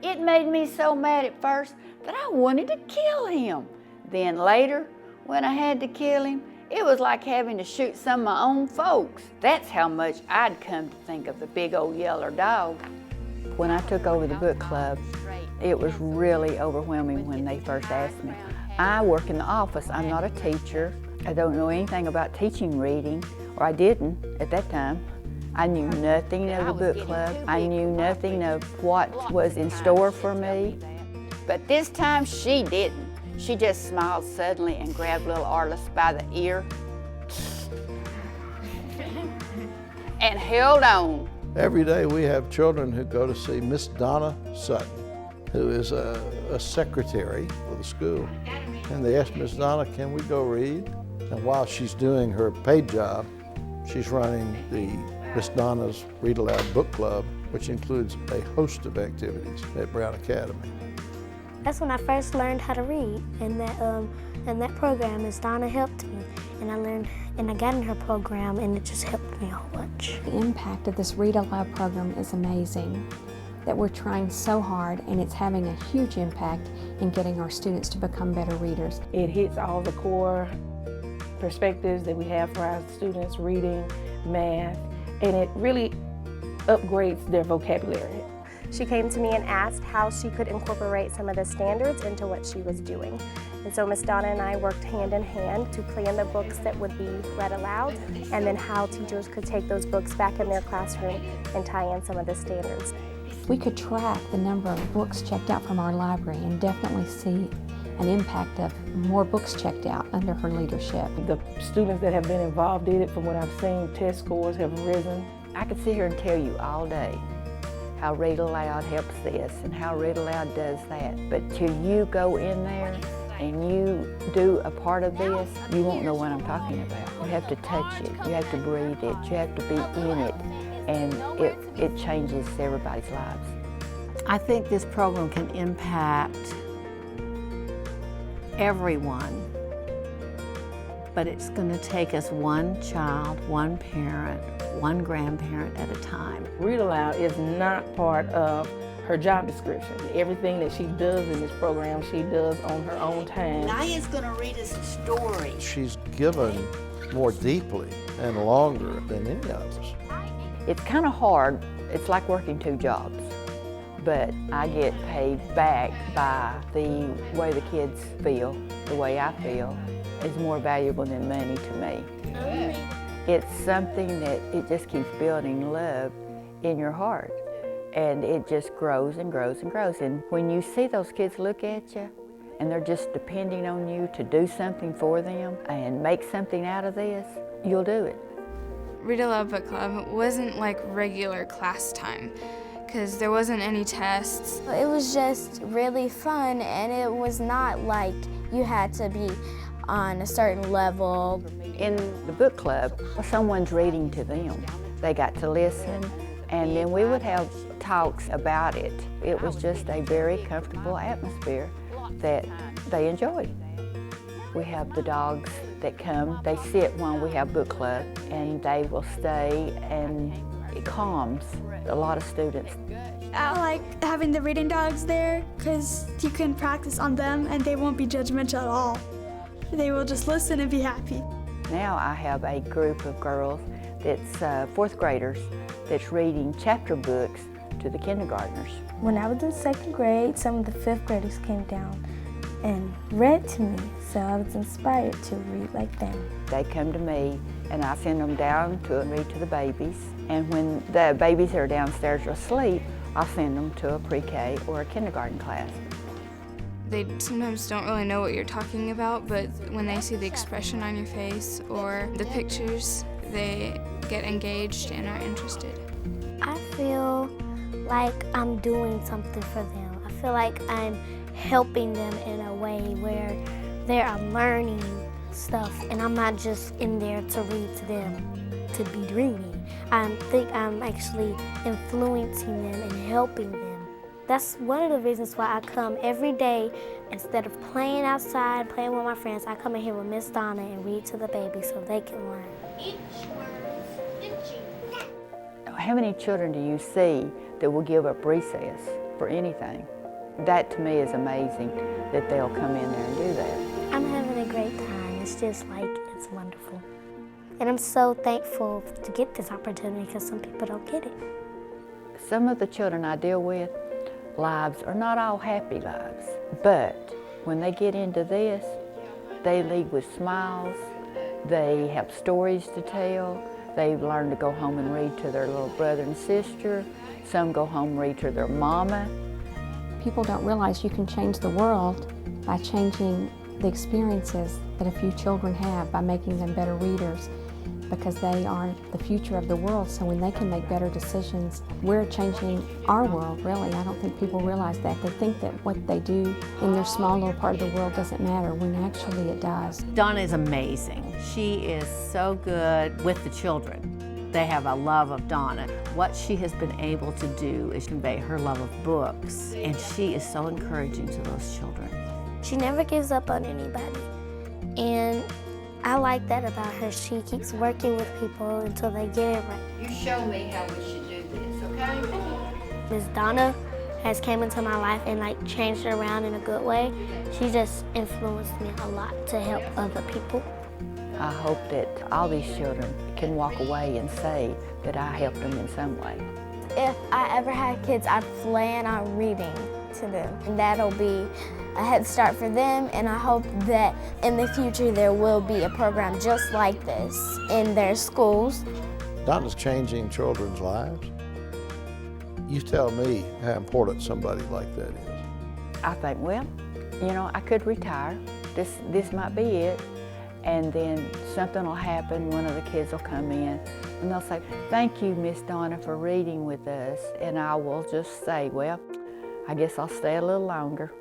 It made me so mad at first that I wanted to kill him. Then later, when I had to kill him, it was like having to shoot some of my own folks. That's how much I'd come to think of the big old yellow dog. When I took over the book club, it was really overwhelming when they first asked me. I work in the office. I'm not a teacher. I don't know anything about teaching reading, or I didn't at that time. I knew nothing of the book club. I knew nothing of what was in store for me. But this time she didn't. She just smiled suddenly and grabbed little Arliss by the ear and held on. Every day we have children who go to see Miss Donna Sutton, who is a secretary for the school. And they asked Miss Donna, can we go read? And while she's doing her paid job, she's running the Miss Donna's Read Aloud Book Club, which includes a host of activities at Brown Academy. That's when I first learned how to read, and that program, Miss Donna helped me, and I learned, and I got in her program, and it just helped me a whole bunch. The impact of this Read Aloud program is amazing, that we're trying so hard, and it's having a huge impact in getting our students to become better readers. It hits all the core perspectives that we have for our students, reading, math, and it really upgrades their vocabulary. She came to me and asked how she could incorporate some of the standards into what she was doing. And so Miss Donna and I worked hand in hand to plan the books that would be read aloud, and then how teachers could take those books back in their classroom and tie in some of the standards. We could track the number of books checked out from our library and definitely see an impact of more books checked out under her leadership. The students that have been involved in it, from what I've seen, test scores have risen. I could sit here and tell you all day how Read Aloud helps this and how Read Aloud does that. But till you go in there and you do a part of this, you won't know what I'm talking about. You have to touch it, you have to breathe it, you have to be in it, and it changes everybody's lives. I think this program can impact everyone, but it's going to take us one child, one parent, one grandparent at a time. Read Aloud is not part of her job description. Everything that she does in this program, she does on her own time. Naya's going to read us a story. She's given more deeply and longer than any of us. It's kind of hard. It's like working two jobs. But I get paid back by the way the kids feel, the way I feel, is more valuable than money to me. It's something that it just keeps building love in your heart, and it just grows and grows and grows. And when you see those kids look at you and they're just depending on you to do something for them and make something out of this, you'll do it. Read Aloud Book Club wasn't like regular class time, because there wasn't any tests. It was just really fun, and it was not like you had to be on a certain level. In the book club, someone's reading to them. They got to listen, and then we would have talks about it. It was just a very comfortable atmosphere that they enjoyed. We have the dogs that come, they sit while we have book club, and they will stay, and it calms a lot of students. I like having the reading dogs there because you can practice on them and they won't be judgmental at all. They will just listen and be happy. Now I have a group of girls that's fourth graders that's reading chapter books to the kindergartners. When I was in second grade, some of the fifth graders came down and read to me, so I was inspired to read like them. They come to me and I send them down to read to the babies, and when the babies are downstairs asleep, I'll send them to a pre-K or a kindergarten class. They sometimes don't really know what you're talking about, but when they see the expression on your face or the pictures, they get engaged and are interested. I feel like I'm doing something for them. I feel like I'm helping them in a way where they are learning stuff, and I'm not just in there to read to them to be reading. I think I'm actually influencing them and helping them. That's one of the reasons why I come every day. Instead of playing outside, playing with my friends, I come in here with Miss Donna and read to the babies so they can learn. How many children do you see that will give up recess for anything. That to me is amazing that they'll come in there and do that. I'm having a great time. It's just like, it's wonderful. And I'm so thankful to get this opportunity because some people don't get it. Some of the children I deal with, lives are not all happy lives, but when they get into this, they leave with smiles, they have stories to tell, they learn to go home and read to their little brother and sister, some go home and read to their mama. People don't realize you can change the world by changing the experiences that a few children have, by making them better readers, because they are the future of the world. So when they can make better decisions, we're changing our world, really. I don't think people realize that. They think that what they do in their small little part of the world doesn't matter, when actually it does. Donna is amazing. She is so good with the children. They have a love of Donna. What she has been able to do is convey her love of books, and she is so encouraging to those children. She never gives up on anybody. And I like that about her. She keeps working with people until they get it right. You show me how we should do this, okay? Miss Donna has came into my life and like changed it around in a good way. She just influenced me a lot to help other people. I hope that all these children can walk away and say that I helped them in some way. If I ever had kids, I'd plan on reading to them, and that'll be a head start for them, and I hope that in the future there will be a program just like this in their schools. Donna's changing children's lives. You tell me how important somebody like that is. I think, well, you know, I could retire. This might be it. And then something will happen, one of the kids will come in and they'll say, "Thank you, Miss Donna, for reading with us." And I will just say, well, I guess I'll stay a little longer.